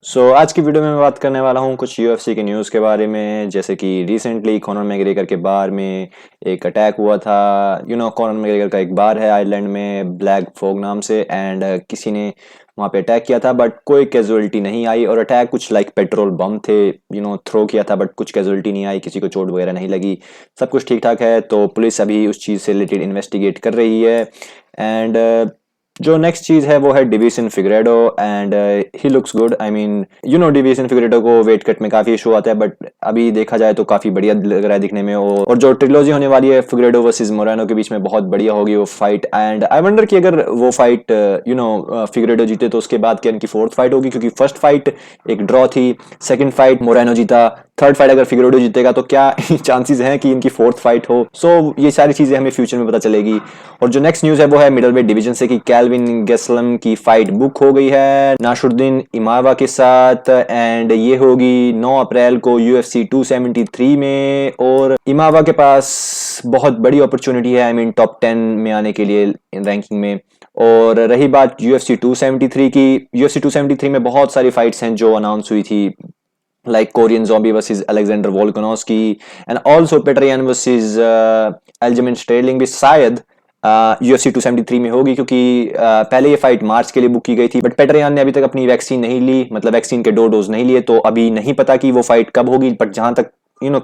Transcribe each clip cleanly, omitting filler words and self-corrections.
आज की वीडियो में मैं बात करने वाला हूँ कुछ यूएफसी के न्यूज़ के बारे में। जैसे कि रिसेंटली कॉनर मैग्रेगर के बार में एक अटैक हुआ था। कॉनर मैग्रेगर का एक बार है आयरलैंड में ब्लैक फॉग नाम से, एंड किसी ने वहाँ पे अटैक किया था बट कोई कैजुअलिटी नहीं आई। और अटैक कुछ लाइक पेट्रोल बम थे, थ्रो किया था बट कुछ कैजुअलिटी नहीं आई, किसी को चोट वगैरह नहीं लगी, सब कुछ ठीक ठाक है। तो पुलिस अभी उस चीज़ से रिलेटेड इन्वेस्टिगेट कर रही है। एंड जो नेक्स्ट चीज है वो है Deiveson Figueiredo, and he looks good. I mean Deiveson Figueiredo को वेट कट में काफी इशू आता है, बट अभी देखा जाए तो काफी बढ़िया लग रहा है दिखने में। और जो ट्रिलोजी होने वाली है फिगरेडो वर्सेस मोरानो के बीच में, बहुत बढ़िया होगी वो फाइट। एंड आई वंडर कि अगर वो फाइट फिगरेडो जीते तो उसके बाद क्या इनकी फोर्थ फाइट होगी, क्योंकि फर्स्ट फाइट एक ड्रॉ थी, सेकंड फाइट मोरानो जीता, थर्ड फाइट अगर फिगरेडो जीतेगा तो क्या चांसेस हैं कि इनकी फोर्थ फाइट हो। ये सारी चीजें हमें फ्यूचर में पता चलेगी। और जो नेक्स्ट न्यूज है वो है मिडल वेट डिवीजन से कि कैल्विन गेस्लम की फाइट बुक हो गई है नासरुद्दीन इमावा के साथ, एंड ये होगी 9 अप्रैल को यूएफसी 273 में। और इमावा के पास बहुत बड़ी अपॉर्चुनिटी है, आई मीन टॉप 10 में आने के लिए रैंकिंग में। और रही बात यूएफसी 273 की, यूएफसी 273 में बहुत सारी फाइट्स हैं जो अनाउंस हुई थी, like Korean Zombie versus Alexander Volkanovski, and also Petryan versus Aljamain Sterling भी शायद UFC 273 में होगी, क्योंकि पहले ये फाइट मार्च के लिए बुक की गई थी, बट पेट्रियान ने अभी तक अपनी वैक्सीन नहीं ली, मतलब वैक्सीन के 2 डोज नहीं लिए, तो अभी नहीं पता कि वो फाइट कब होगी। बट जहां तक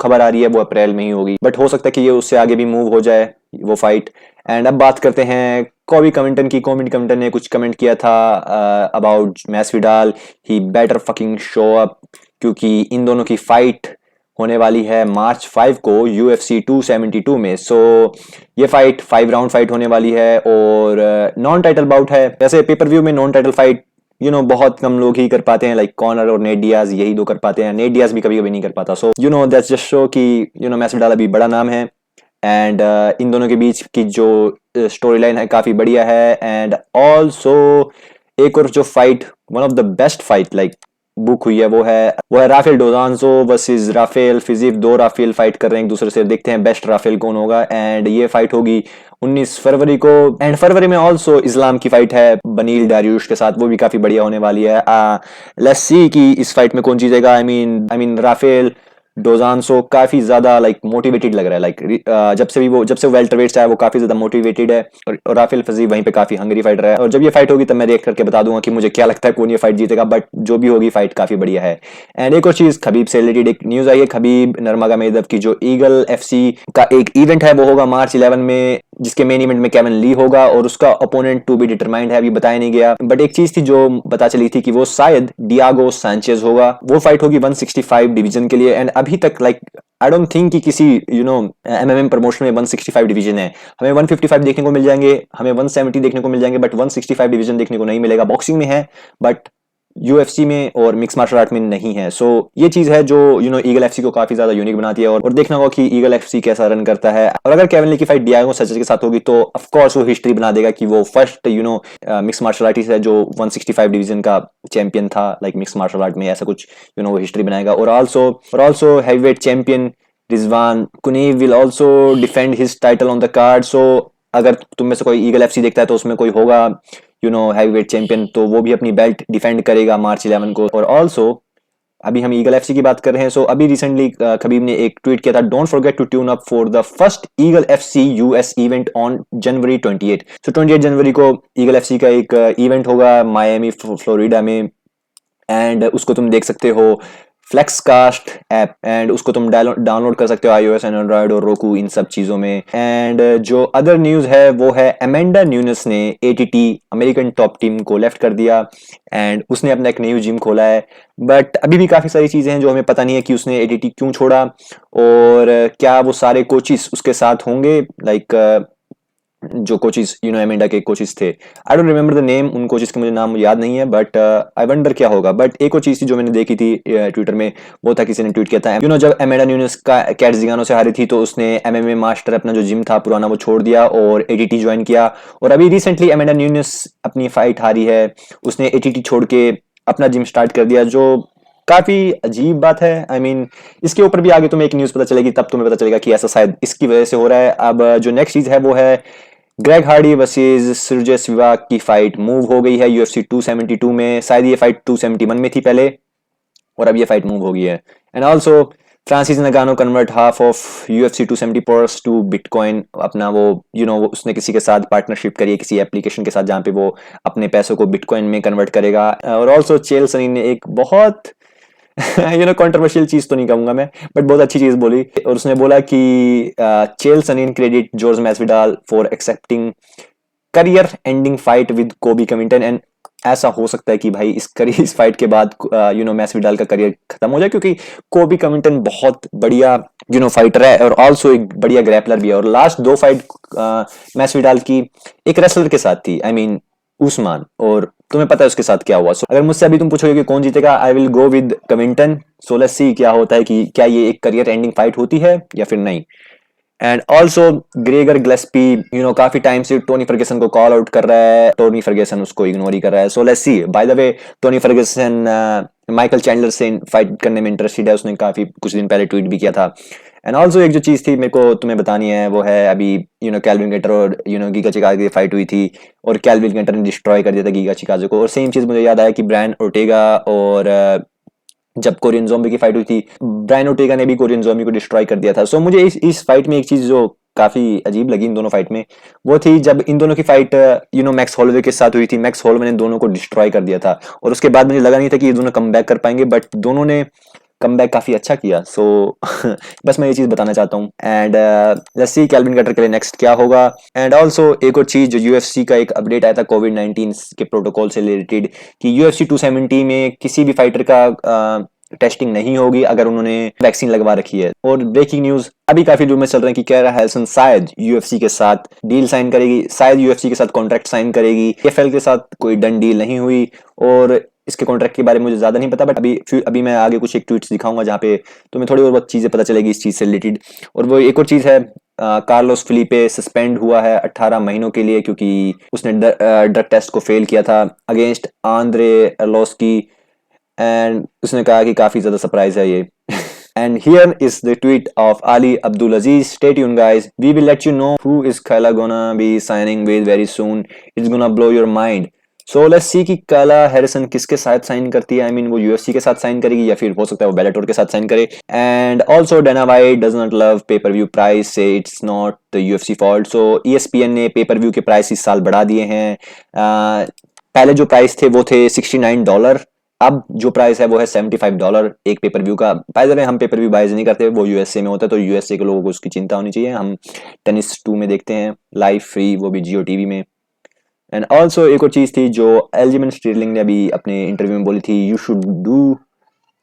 खबर आ रही है वो अप्रैल में ही होगी, बट हो सकता है कि ये उससे आगे भी मूव हो जाए वो फाइट। एंड अब बात करते हैं कॉबी कमिंटन की। कॉबी कमिंटन ने कुछ कमेंट किया था about Masvidal, he better fucking show up, क्योंकि इन दोनों की फाइट होने वाली है मार्च 5 को UFC 272 में। ये फाइट 5 राउंड फाइट होने वाली है और नॉन टाइटल बाउट है। वैसे पेपर व्यू में नॉन टाइटल फाइट बहुत कम लोग ही कर पाते हैं, लाइक कॉनर और नेट डियाज, यही दो कर पाते हैं। नेट डियाज भी कभी कभी नहीं कर पाता। दैट्स जस्ट शो कि मैसविडाल अभी बड़ा नाम है, एंड इन दोनों के बीच की जो स्टोरी लाइन है काफी बढ़िया है। एंड ऑल्सो एक और जो fight, one of the best fight like book हुई है वो है Rafael dos Anjos versus Rafael Fiziev. 2 Rafael fight कर रहे हैं एक दूसरे से, देखते हैं बेस्ट राफेल कौन होगा। एंड ये फाइट होगी 19 फरवरी को। एंड फरवरी में ऑल्सो इस्लाम की फाइट है बनील डारियुश के साथ, वो भी काफी बढ़िया होने वाली है। लेट्स सी कि इस फाइट में कौन जीतेगा। आई मीन राफेल डोजांसो काफी ज्यादा लाइक मोटिवेटेड लग रहा है, लाइक जब से वो वेल्टरवेट से आया वो काफी ज्यादा मोटिवेटेड है, और राफेल फजीब वहीं पे काफी हंगरी फाइटर है। और जब ये फाइट होगी तब मैं रिएक्ट करके बता दूंगा कि मुझे क्या लगता है कौन ये फाइट जीतेगा, बट जो भी होगी फाइट काफी बढ़िया है। एंड एक और चीज, खबीब से रिलेटेड एक न्यूज आई है। खबीब नर्मगोमेदोव की जो ईगल एफसी का एक इवेंट है वो होगा मार्च 11 में, जिसके मेन इवेंट में केविन ली होगा, और उसका ओपोनेंट टू बी डिटरमाइंड है, अभी बताया नहीं गया। बट एक चीज थी जो पता चली थी कि वो शायद डियागो सांचेज होगा। वो फाइट होगी 165 डिवीजन के लिए। एंड अभी तक लाइक आई डोंट थिंक कि किसी एमएमएम प्रमोशन में 165 डिवीजन है। हमें 155 देखने को मिल जाएंगे, हमें 170 देखने को मिल जाएंगे, बट 165 डिवीजन देखने को नहीं मिलेगा। बॉक्सिंग में है बट यूएफसी में और मिक्स मार्शल आर्ट में नहीं है। ये चीज है जो ईगल एफसी को काफी ज्यादा यूनिक बनाती है, और देखना होगा कि ईगल एफसी कैसा रन करता है। और अगर केविन ली की फाइट डियागो सैंचेज के साथ होगी तो ऑफ कोर्स वो हिस्ट्री बना देगा कि वो फर्स्ट मिक्स मार्शल आर्टिस्ट है जो 165 डिवीजन का चैंपियन था, लाइक मिक्स मार्शल आर्ट में ऐसा कुछ वो हिस्ट्री बनाएगा। और also heavyweight champion Rizvan Kuniev will also defend his title on the card. अगर तुम में से कोई ईगल एफसी देखता है तो उसमें कोई होगा हैवीवेट चैंपियन, तो वो भी अपनी बेल्ट डिफेंड करेगा मार्च 11 को। और ऑल्सो अभी हम ईगल एफसी की बात कर रहे हैं, अभी रिसेंटली खबीब ने एक ट्वीट किया था, don't forget to tune up for the first Eagle FC US event on January 28। 28 जनवरी को ईगल एफसी का एक इवेंट होगा मायामी फ्लोरिडा में, एंड उसको तुम देख सकते हो फ्लेक्सकास्ट ऐप, एंड उसको तुम डाउनलोड कर सकते हो iOS एंड एंड्रॉइड और रोकू, इन सब चीजों में। एंड जो अदर न्यूज है वो है अमेंडा न्यूनेस ने एटीटी अमेरिकन टॉप टीम को लेफ्ट कर दिया, एंड उसने अपना एक न्यू जिम खोला है। बट अभी भी काफी सारी चीजें हैं जो हमें पता नहीं है कि उसने एटीटी क्यों छोड़ा, और क्या वो सारे कोचिस उसके साथ होंगे, लाइक जो कोचिस अमेंडा के कोचिस थे। I don't remember the name, उन कोचिस के मुझे नाम याद नहीं है, बट आई वंडर क्या होगा। बट एक और चीज थी जो मैंने देखी थी ट्विटर में, वो था किसी ने ट्वीट किया था, जब अमेंडा न्यूनेस का कैट जिगानो से हारी थी तो उसने एमएमए मास्टर अपना जो जिम था पुराना वो छोड़ दिया और एटीटी ज्वाइन किया। और अभी रिसेंटली अमेंडा न्यूनेस अपनी फाइट हारी है, उसने एटीटी छोड़ के अपना जिम स्टार्ट कर दिया, जो काफी अजीब बात है। आई मीन इसके ऊपर भी आगे तुम्हें एक न्यूज पता चलेगी, तब तुम्हें पता चलेगा कि ऐसा शायद इसकी वजह से हो रहा है। अब जो नेक्स्ट चीज है वो है ग्रेग हार्डी वर्सेस सुरजे स्पिवाक की फाइट मूव हो गई है यूएफसी 272 में। शायद ये फाइट 271 में थी पहले, और अब ये फाइट मूव हो गई है। And also Francis Ngannou convert half of UFC 270 purse to bitcoin. अपना वो उसने किसी के साथ पार्टनरशिप करी है, किसी एप्लीकेशन के साथ, जहाँ पे वो अपने पैसों को बिटकॉइन में कन्वर्ट करेगा। और ऑल्सो चेल सनी ने एक बहुत कंट्रोवर्शियल चीज तो नहीं कहूंगा मैं, बट बहुत अच्छी चीज बोली। और उसने बोला कि Chael Sonnen credit Jorge Masvidal for accepting career ending fight with Colby Covington. And ऐसा हो सकता है कि भाई इस फाइट के बाद मैसविडाल का करियर खत्म हो जाए, क्योंकि कोबी कविंटन बहुत बढ़िया फाइटर है और ऑल्सो एक बढ़िया ग्रैपलर भी है। और लास्ट दो फाइट मैसविडाल की एक रेसलर के साथ थी, आई मीन उस्मान, और तुम्हें पता है उसके साथ क्या हुआ। So, अगर मुझसे अभी तुम पूछोगे कि कौन जीतेगा, I will go with Covington. So let's see क्या होता है, कि क्या ये एक करियर एंडिंग फाइट होती है या फिर नहीं। एंड ऑल्सो ग्रेगर ग्लेस्पी काफी टाइम से टोनी फर्गसन को कॉल आउट कर रहा है, टोनी फर्गसन उसको इग्नोर ही कर रहा है। सो let's C. By the way, Tony Fergusson Michael Chandler से फाइट करने में इंटरेस्टेड है, उसने काफी कुछ दिन पहले ट्वीट भी किया था। एंड ऑल्सो एक जो चीज थी मेरे को तुम्हें बतानी है, वो है अभी कैल्विन गेटर और गीगा चिकागो की फाइट हुई थी, और कैल्विन गेटर ने डिस्ट्रॉय कर दिया था गीगा चिकागो को। और सेम चीज मुझे याद आया कि ब्रायन ओर्टेगा और जब कोरियन ज़ॉम्बी की फाइट हुई थी, ब्रायन ओर्टेगा ने भी कोरियन ज़ॉम्बी को डिस्ट्रॉय कर दिया था। सो मुझे इस फाइट में एक चीज जो काफी अजीब लगी इन दोनों फाइट में, वो थी जब इन दोनों की फाइट मैक्स हॉलोवे के साथ हुई थी। मैक्स हॉलोवे ने दोनों को डिस्ट्रॉय कर दिया था, और उसके बाद मुझे लगा नहीं था कि ये दोनों कम बैक कर पाएंगे, बट दोनों ने कम बैक काफी अच्छा किया। सो बस मैं ये चीज बताना चाहता हूँ। And let's see Calvin Kattar के लिए नेक्स्ट क्या होगा। एंड ऑल्सो एक और चीज, जो यूएफसी का एक अपडेट आया था कोविड-19 के प्रोटोकॉल से रिलेटेड, कि UFC 270 में किसी भी फाइटर का टेस्टिंग नहीं होगी अगर उन्होंने वैक्सीन लगवा रखी है। और ब्रेकिंग न्यूज, अभी काफी रूमर चल रहे हैं कि कैरा हैरिसन शायद UFC के साथ डील साइन करेगी, शायद UFC के साथ कॉन्ट्रैक्ट साइन करेगी। EFL के साथ कोई डन डील नहीं हुई, और इसके कॉन्ट्रैक्ट के बारे में मुझे ज्यादा नहीं पता, बट अभी मैं आगे कुछ एक ट्वीट्स दिखाऊंगा जहाँ पे तुम्हें थोड़ी और बहुत चीजें पता चलेगी इस चीज से रिलेटेड। और वो एक और चीज है, कार्लोस फिलिपे सस्पेंड हुआ है 18 महीनों के लिए, क्योंकि उसने ड्रग टेस्ट को फेल किया था अगेंस्ट आंद्रे अर्लोस्की। एंड उसने कहा कि काफी ज्यादा सरप्राइज है ये। And here is the tweet of Ali Abdulaziz. Stay tuned, guys. We will let you know who is Kayla gonna be signing with very soon. It's gonna blow your mind. So let's see कि Kayla Harrison किसके साथ sign करती है। I mean वो UFC के साथ sign करेगी, या फिर हो सकता है वो बेलाटोर के साथ साइन करे। And also Dana White does not love pay-per-view price. Say it's not the UFC fault. So ESPN ने pay-per-view के प्राइस इस साल बढ़ा दिए हैं। पहले जो प्राइस थे वो थे $69, अब जो प्राइस है वो है $75 एक पेपर व्यू का। बाय द वे, हम पेपर व्यू बाइज नहीं करते, वो यूएसए में होता है, तो यूएसए के लोगों को उसकी चिंता होनी चाहिए। हम टेनिस 2 में देखते हैं लाइव फ्री, वो भी जियो टीवी में। एंड ऑल्सो एक और चीज थी जो एल्जिमन स्टीरलिंग ने अभी अपने इंटरव्यू में बोली थी, you should do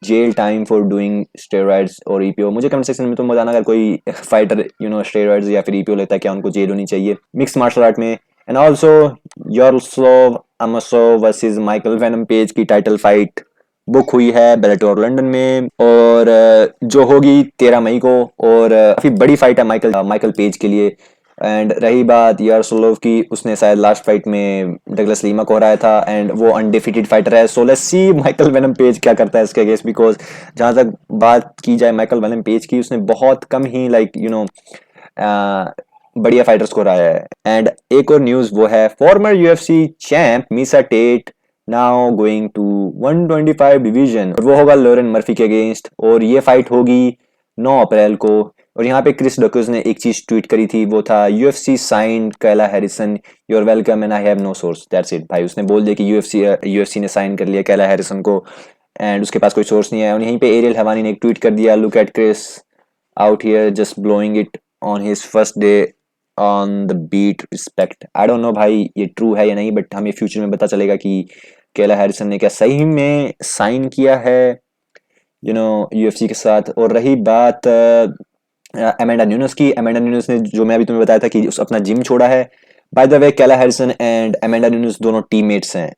jail time for doing steroids और ईपीओ। मुझे कमेंट सेक्शन में तुम बताना, अगर कोई फाइटर स्टेरॉइड्स या फिर ईपीओ लेता है, क्या उनको जेल होनी चाहिए मिक्स मार्शल आर्ट में। And also Yaroslav Amosov versus Michael Venom Page की टाइटल फाइट बुक हुई है बेलाटोर लंदन में, और जो होगी 13 मई को। और काफी बड़ी फाइट है माइकल पेज के लिए। एंड रही बात यारोस्लाव की, उसने शायद लास्ट फाइट में डगलस लीमा को हराया था, एंड वो अनडिफिटेड फाइटर है। सो let's C Michael Venom page क्या करता है इसके अगेंस्ट, बिकॉज जहां तक बात की जाए माइकल वेनम पेज की, उसने बहुत कम ही बढ़िया फाइटर्स को हराया है। एंड एक और न्यूज वो है, former UFC champ Miesha Tate now going to 125 division, और वो होगा लोरेन मर्फी के अगेंस्ट, और ये फाइट होगी 9 अप्रैल को। और यहाँ पे क्रिस डॉकर्स ने एक चीज ट्वीट करी थी, वो था UFC signed Kayla Harrison, you are welcome and I have no source, that's it. भाई उसने बोल दिया कि UFC ने साइन कर लिया कैला हैरिसन को, एंड उसके पास कोई सोर्स नहीं है। और यहीं पे एरियल हवानी ने एक ट्वीट कर दिया, look at Chris out here just blowing it on his first day on the beat, respect. I don't know भाई ये ट्रू है या नहीं, बट हमें फ्यूचर में पता चलेगा कि कैला हैरिसन ने क्या सही में साइन किया है UFC के साथ। और रही बात अमेंडा न्यूनेस की, अमेंडा न्यूनेस ने, जो मैं अभी तुम्हें बताया था कि उस अपना जिम छोड़ा है। By the way, Kaila Harrison and Amanda newness दोनों टीममेट्स हैं,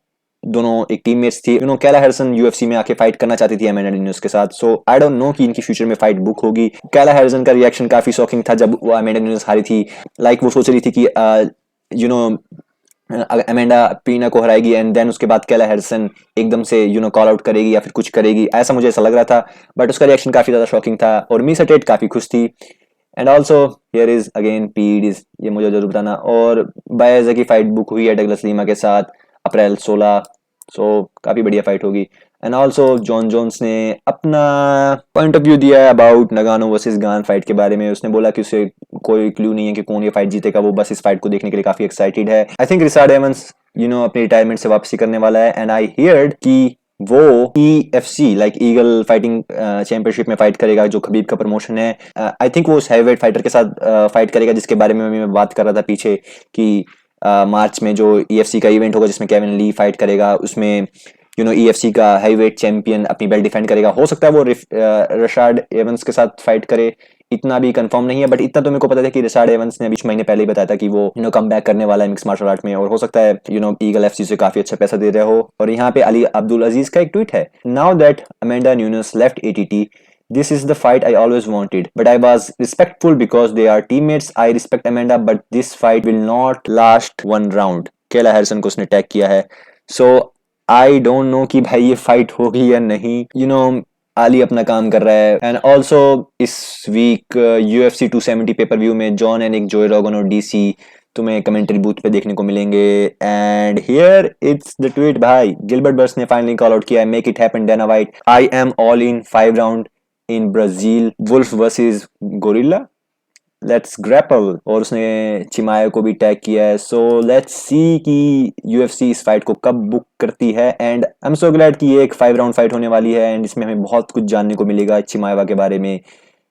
दोनों एक टीममेट्स थी। कैला हैरिसन UFC में आके फाइट करना चाहती थी अमेंडा न्यूनेस के साथ। सो आई डोंट नो कि इनकी फ्यूचर में फाइट बुक होगी। कैला हैरिसन का रिएक्शन काफी शॉकिंग था जब वो अमेंडा न्यूनेस हारी थी। लाइक वो सोच रही थी कि अमेंडा पीना को हराएगी, एंड देन उसके बाद कैला हैरिसन एकदम से कॉल आउट करेगी या फिर कुछ करेगी, ऐसा मुझे ऐसा लग रहा था। बट उसका रिएक्शन काफी ज्यादा शॉकिंग था, और मीसा टेट काफी खुश थी। And also here is again PDs, ये मुझे जरूर बताना। और बायजा की फाइट बुक हुई है डगलस लीमा के साथ अप्रैल 16, सो काफी बढ़िया फाइट होगी। एंड ऑल्सो जॉन जोन्स ने अपना पॉइंट ऑफ व्यू दिया है अबाउट नगानो वर्सेस गान फाइट के बारे में। उसने बोला कि उसे कोई क्लू नहीं है कि कौन ये फाइट जीतेगा, वो बस इस फाइट को देखने के लिए काफी एक्साइटेड है। आई थिंक रिचार्ड एवंस अपनी रिटायरमेंट से वापसी करने वाला है, एंड आई हियर्ड कि वो EFC like eagle fighting championship में फाइट करेगा, जो खबीब का प्रमोशन है। आई थिंक वो उस हैवीवेट फाइटर के साथ फाइट करेगा जिसके बारे में मैं बात कर रहा था पीछे कि मार्च में जो EFC का इवेंट होगा जिसमें केविन ली फाइट करेगा, उसमें EFC का हैवीवेट चैंपियन अपनी बेल्ट डिफेंड करेगा। हो सकता है वो रिचार्ड एवंस के साथ फाइट करे, इतना भी कंफर्म नहीं है, बट इतना तो मेरे को पता था कि रिचार्ड एवंस ने कुछ महीने पहले ही बताया था कि वो कम बैक करने वाला है मिक्स मार्शल आर्ट में, और हो सकता है ईगल FC से काफी अच्छा पैसा दे रहे हो। और यहाँ पे अली अब्दुल अजीज का एक ट्वीट है, now that Amanda newness left ATT, this is the fight I always wanted, but I was respectful because they are teammates. I respect Amanda, but this fight will not last one round. केला Harrison को उसने tag किया है, so I don't know कि भाई ये fight होगी या नहीं। आली अपना काम कर रहा है। एंड ऑल्सो इस वीक UFC 270 पेपर व्यू में जॉन एनिक, जोए रोगन और DC तुम्हें कमेंट्री बूथ पे देखने को मिलेंगे। And here it's the tweet भाई, गिलबर्ट बर्स ने फाइनली कॉल आउट किया है, make it happen Dana White, I am all in 5 round in Brazil, wolf versus gorilla, let's grapple. और उसने चिमायो को भी टैग किया है। सो लेट्स सी कि UFC इस फाइट को कब बुक करती है। And I am so glad कि ये एक 5 राउंड फाइट होने वाली है, एंड इसमें हमें बहुत कुछ जानने को मिलेगा चिमायवा के बारे में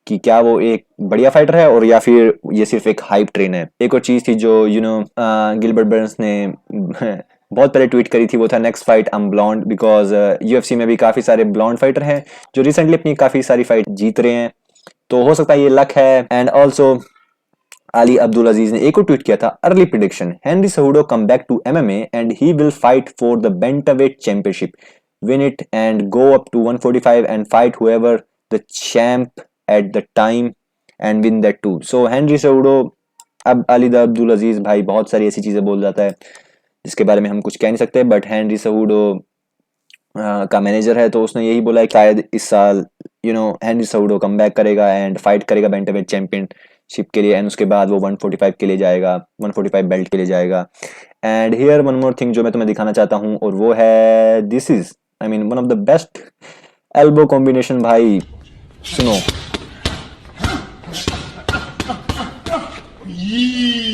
कि क्या वो एक बढ़िया फाइटर है और या फिर ये सिर्फ एक हाइप ट्रेन है। एक और चीज थी जो गिलबर्ट बर्न्स ने बहुत पहले ट्वीट करी थी, वो था next fight I am blond, because UFC में भी काफी सारे ब्लॉन्ड फाइटर हैं जो रिसेंटली अपनी काफी सारी फाइट जीत रहे हैं, तो हो सकता है ये लक है। And also Ali Abdelaziz ने एक और ट्वीट किया था, early prediction, Henry Cejudo come back to MMA and he will fight for the bantamweight championship, win it and go up to 145 and fight whoever the champ at the time and win that too. So Henry Cejudo, अब Ali Abdul अजीज भाई बहुत सारी ऐसी चीजें बोल जाता है जिसके बारे में हम कुछ कह नहीं सकते, बट हेनरी सहुडो का मैनेजर है तो उसने यही बोला है कि शायद इस साल हेनरी सहुडो कम बैक करेगा एंड फाइट करेगा बेंटावेट चैंपियनशिप के लिए, एंड उसके बाद वो 145 के लिए जाएगा, 145 बेल्ट के लिए जाएगा। And here one more thing जो मैं तुम्हें दिखाना चाहता हूँ, और वो है this is one of the best elbow combination भाई, सुनो।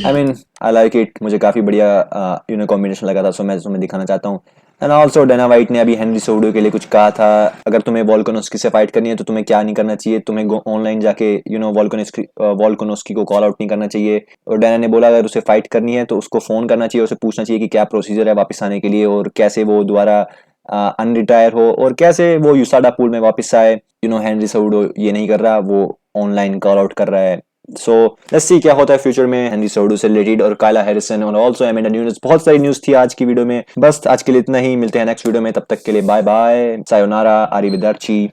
आई लाइक इट, मुझे काफी बढ़िया कॉम्बिनेशन लगा था, सो मैं तुम्हें दिखाना चाहता हूँ। एंड ऑल्सो डेना वाइट ने अभी हेनरी सहुडो के लिए कुछ कहा था, अगर तुम्हें वोल्कानोस्की से फाइट करनी है तो तुम्हें क्या नहीं करना चाहिए, तुम्हें ऑनलाइन जाके वोल्कानोस्की को कॉल आउट नहीं करना चाहिए। और डेना ने बोला अगर उसे फाइट करनी है तो उसको फोन करना चाहिए, उसे पूछना चाहिए कि क्या प्रोसीजर है वापस आने के लिए और कैसे वो दोबारा अनरिटायर हो और कैसे वो यूसाडा पूल में वापस आए। हेनरी सहुडो ये नहीं कर रहा, वो ऑनलाइन कॉल आउट कर रहा है। सो लेट्स सी क्या होता है फ्यूचर में हेनरी सहुडो से रिलेटेड और कायला हैरिसन और ऑल्सो अमेंडा न्यूनेस। बहुत सारी न्यूज थी आज की वीडियो में, बस आज के लिए इतना ही, मिलते हैं नेक्स्ट वीडियो में, तब तक के लिए बाय बाय, सायोनारा, आरिविदार्ची।